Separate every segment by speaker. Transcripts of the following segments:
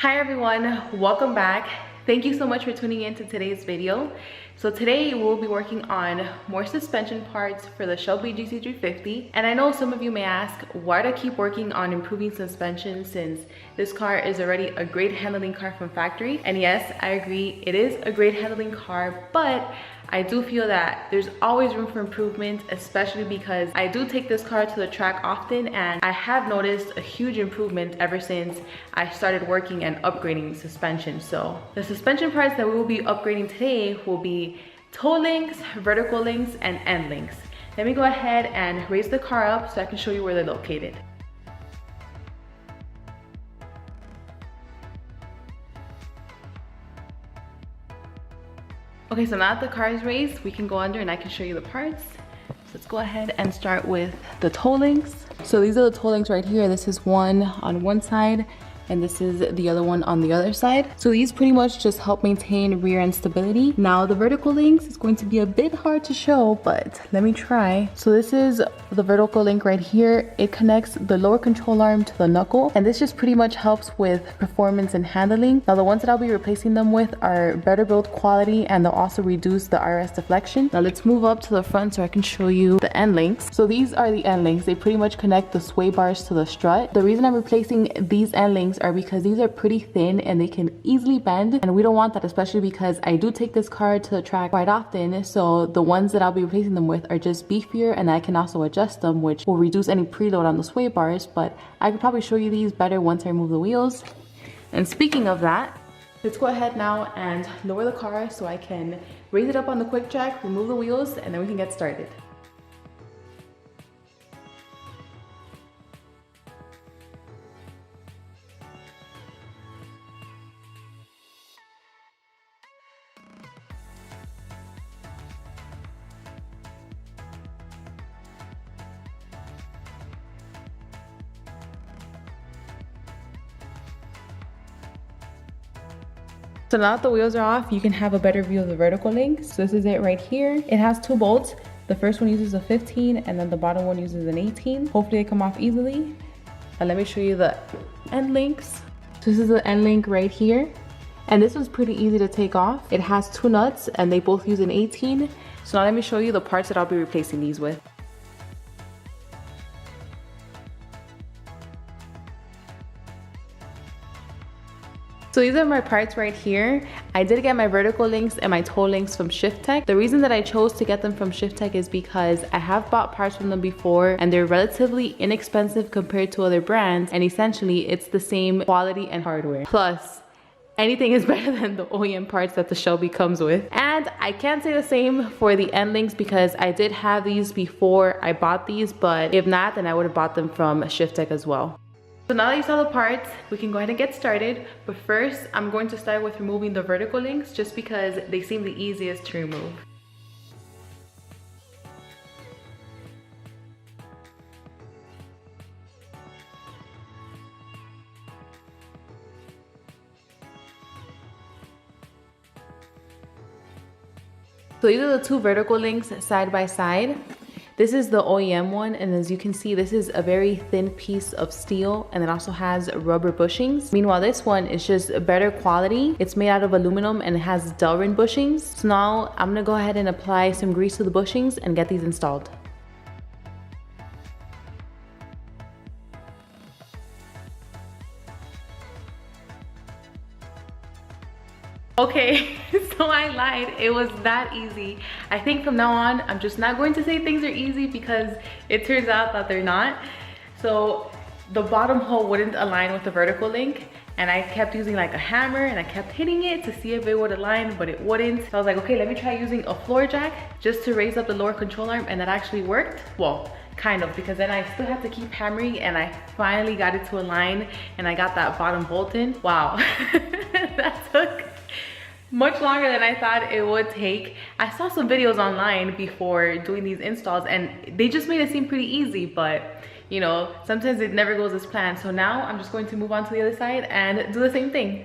Speaker 1: Hi everyone, welcome back. Thank you so much for tuning in to today's video. So today we'll be working on more suspension parts for the Shelby GC350. And I know some of you may ask, why do I keep working on improving suspension since this car is already a great handling car from factory? And yes, I agree, it is a great handling car, but I do feel that there's always room for improvement, especially because I do take this car to the track often and I have noticed a huge improvement ever since I started working and upgrading suspension. So the suspension parts that we will be upgrading today will be toe links, vertical links, and end links. Let me go ahead and raise the car up so I can show you where they're located. Okay, so now that the car is raised, we can go under and I can show you the parts. So let's go ahead and start with the toe links. So these are the toe links right here. This is one on one side and this is the other one on the other side. So these pretty much just help maintain rear end stability. Now the vertical links is going to be a bit hard to show, but let me try. So this is the vertical link right here. It connects the lower control arm to the knuckle, and this just pretty much helps with performance and handling. Now the ones that I'll be replacing them with are better build quality, and they'll also reduce the RS deflection. Now let's move up to the front so I can show you the end links. So these are the end links. They pretty much connect the sway bars to the strut. The reason I'm replacing these end links are because these are pretty thin and they can easily bend, and we don't want that, especially because I do take this car to the track quite often. So the ones that I'll be replacing them with are just beefier, and I can also adjust them, which will reduce any preload on the sway bars. But I could probably show you these better once I remove the wheels. And speaking of that, let's go ahead now and lower the car so I can raise it up on the quick track, remove the wheels, and then we can get started. So now that the wheels are off, you can have a better view of the vertical link. So this is it right here. It has two bolts. The first one uses a 15 and then the bottom one uses an 18. Hopefully they come off easily. And let me show you the end links. So this is the end link right here. And this one's pretty easy to take off. It has two nuts and they both use an 18. So now let me show you the parts that I'll be replacing these with. So these are my parts right here. I did get my vertical links and my toe links from Shifteck. The reason that I chose to get them from Shifteck is because I have bought parts from them before and they're relatively inexpensive compared to other brands, and essentially it's the same quality and hardware. Plus, anything is better than the OEM parts that the Shelby comes with. And I can't say the same for the end links because I did have these before I bought these, but if not, then I would have bought them from Shifteck as well. So now that you saw the parts, we can go ahead and get started. But first, I'm going to start with removing the vertical links just because they seem the easiest to remove. So these are the two vertical links side by side. This is the OEM one, and as you can see, this is a very thin piece of steel and it also has rubber bushings. Meanwhile, this one is just better quality. It's made out of aluminum and it has Delrin bushings. So now I'm gonna go ahead and apply some grease to the bushings and get these installed. Okay, so I lied. It was that easy. I think from now on, I'm just not going to say things are easy because it turns out that they're not. So the bottom hole wouldn't align with the vertical link, and I kept using like a hammer and I kept hitting it to see if it would align, but it wouldn't. So I was like, okay, let me try using a floor jack just to raise up the lower control arm, and that actually worked. Well, kind of, because then I still have to keep hammering, and I finally got it to align and I got that bottom bolt in. Wow, that took much longer than I thought it would take. I saw some videos online before doing these installs and they just made it seem pretty easy, but you know, sometimes it never goes as planned. So now I'm just going to move on to the other side and do the same thing.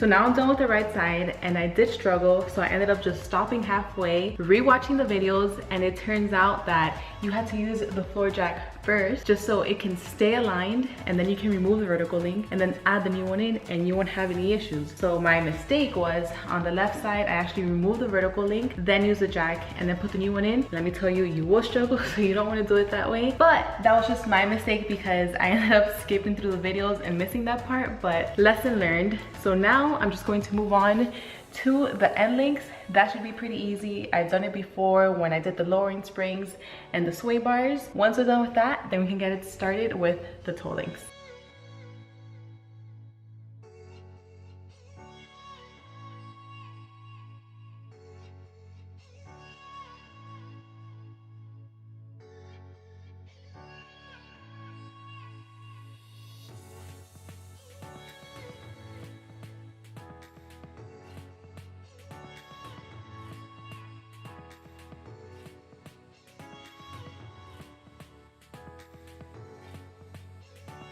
Speaker 1: So now I'm done with the right side, and I did struggle, so I ended up just stopping halfway, rewatching the videos, and it turns out that you had to use the floor jack first just so it can stay aligned, and then you can remove the vertical link and then add the new one in and you won't have any issues. So my mistake was on the left side, I actually removed the vertical link, then use the jack and then put the new one in. Let me tell you, you will struggle, so you don't want to do it that way. But that was just my mistake because I ended up skipping through the videos and missing that part, but lesson learned. So now I'm just going to move on to the end links. That should be pretty easy. I've done it before when I did the lowering springs and the sway bars. Once we're done with that, then we can get it started with the toe links.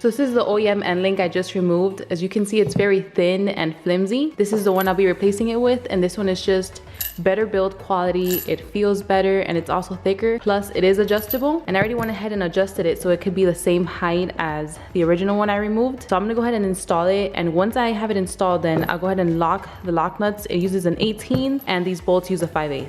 Speaker 1: So this is the OEM end link I just removed. As you can see, it's very thin and flimsy. This is the one I'll be replacing it with, and this one is just better build quality. It feels better and it's also thicker, plus it is adjustable, and I already went ahead and adjusted it so it could be the same height as the original one I removed. So I'm gonna go ahead and install it, and once I have it installed, then I'll go ahead and lock the lock nuts. It uses an 18 and these bolts use a 5/8.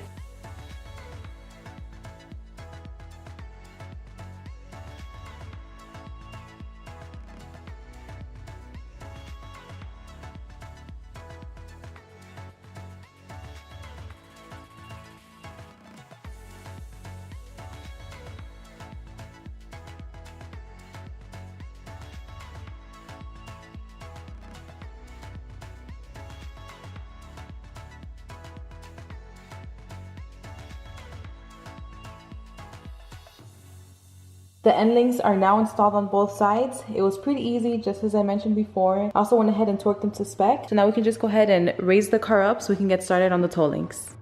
Speaker 1: The end links are now installed on both sides. It was pretty easy, just as I mentioned before. I also went ahead and torqued them to spec. So now we can just go ahead and raise the car up so we can get started on the toe links.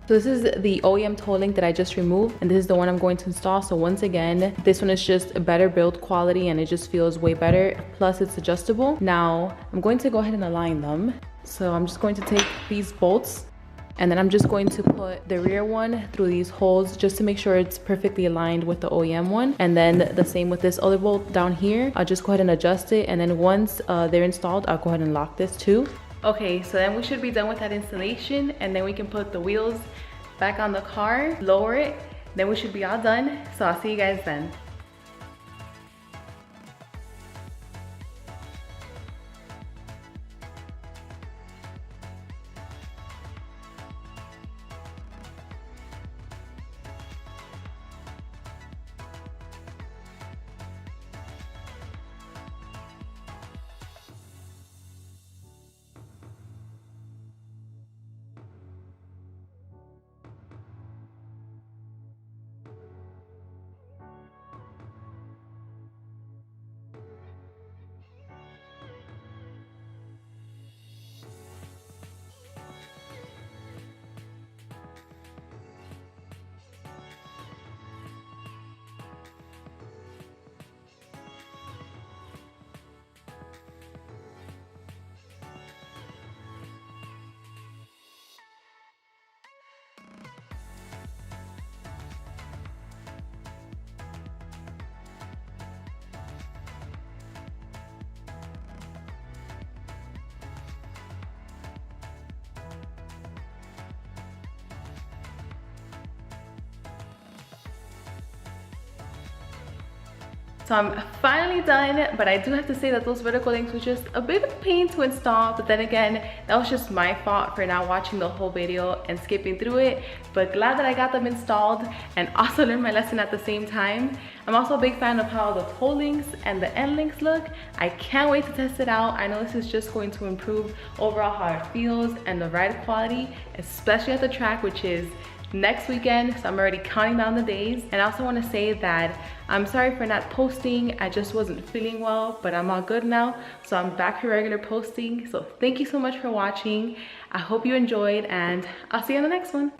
Speaker 1: So this is the OEM toe link that I just removed, and this is the one I'm going to install. So once again, this one is just a better build quality and it just feels way better. Plus it's adjustable. Now I'm going to go ahead and align them. So I'm just going to take these bolts, and then I'm just going to put the rear one through these holes just to make sure it's perfectly aligned with the OEM one. And then the same with this other bolt down here. I'll just go ahead and adjust it, and then once they're installed, I'll go ahead and lock this too. Okay, so then we should be done with that installation, and then we can put the wheels back on the car, lower it, then we should be all done. So I'll see you guys then. So I'm finally done, but I do have to say that those vertical links were just a bit of a pain to install. But then again, that was just my fault for not watching the whole video and skipping through it. But glad that I got them installed and also learned my lesson at the same time. I'm also a big fan of how the toe links and the end links look. I can't wait to test it out. I know this is just going to improve overall how it feels and the ride quality, especially at the track, which is next weekend, so I'm already counting down the days. And I also want to say that I'm sorry for not posting. I just wasn't feeling well, but I'm all good now, so I'm back to regular posting. So thank you so much for watching. I hope you enjoyed, and I'll see you in the next one.